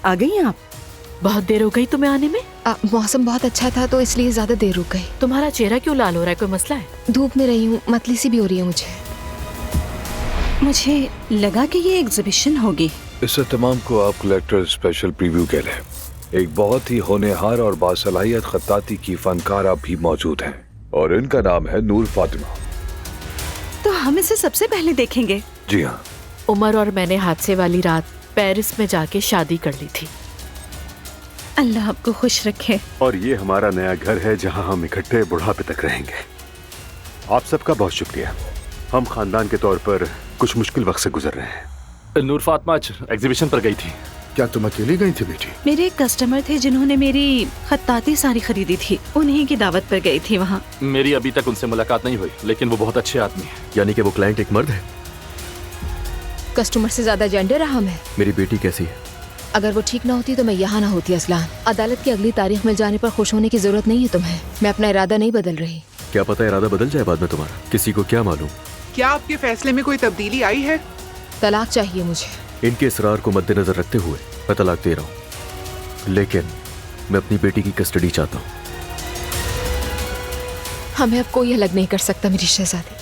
आ गई आप? बहुत देर हो गई तुम्हें आने में। मौसम बहुत अच्छा था तो इसलिए ज्यादा देर रुक गई। तुम्हारा चेहरा क्यों लाल हो रहा है, कोई मसला है? धूप में रही हूँ, मतली सी भी हो रही है मुझे। मुझे लगा कि ये एग्जीबिशन होगी। इस तमाम को आप कलेक्टर स्पेशल प्रीव्यू कह लें। एक बहुत ही होनहार और बासलाहियत खत्ताती की फनकारा भी मौजूद है और इनका नाम है नूर फातिमा। तो हम इसे सबसे पहले देखेंगे। जी हाँ। उमर और मैंने हादसे वाली रात पेरिस में जाके शादी कर ली थी। अल्लाह आपको खुश रखे। और ये हमारा नया घर है जहां हम इकट्ठे बुढ़ापे तक रहेंगे। आप सबका बहुत शुक्रिया। हम खानदान के तौर पर कुछ मुश्किल वक्त से गुजर रहे हैं। नूर फातिमा आज एग्जीबिशन पर गई थी। क्या तुम अकेली गई थी बेटी? मेरे एक कस्टमर थे जिन्होंने मेरी खत्ताती साड़ी खरीदी थी, उन्हीं की दावत पर गई थी वहाँ। मेरी अभी तक उनसे मुलाकात नहीं हुई, लेकिन वो बहुत अच्छे आदमी है। यानी कि वो क्लाइंट एक मर्द है? कस्टमर से ज्यादा जेंडर अहम है। मेरी बेटी कैसी है? अगर वो ठीक ना होती तो मैं यहाँ ना होती असलान। अदालत की अगली तारीख मिल जाने पर खुश होने की जरूरत नहीं है तुम्हें। मैं अपना इरादा नहीं बदल रही। क्या पता इरादा बदल जाए बाद में तुम्हारा, किसी को क्या मालूम। क्या आपके फैसले में कोई तब्दीली आई है? तलाक चाहिए मुझे। इनके इसरार को मद्देनजर रखते हुए मैं तलाक दे रहा हूँ, लेकिन मैं अपनी बेटी की कस्टडी चाहता हूँ। हमें अब कोई अलग नहीं कर सकता मेरी शहजादी।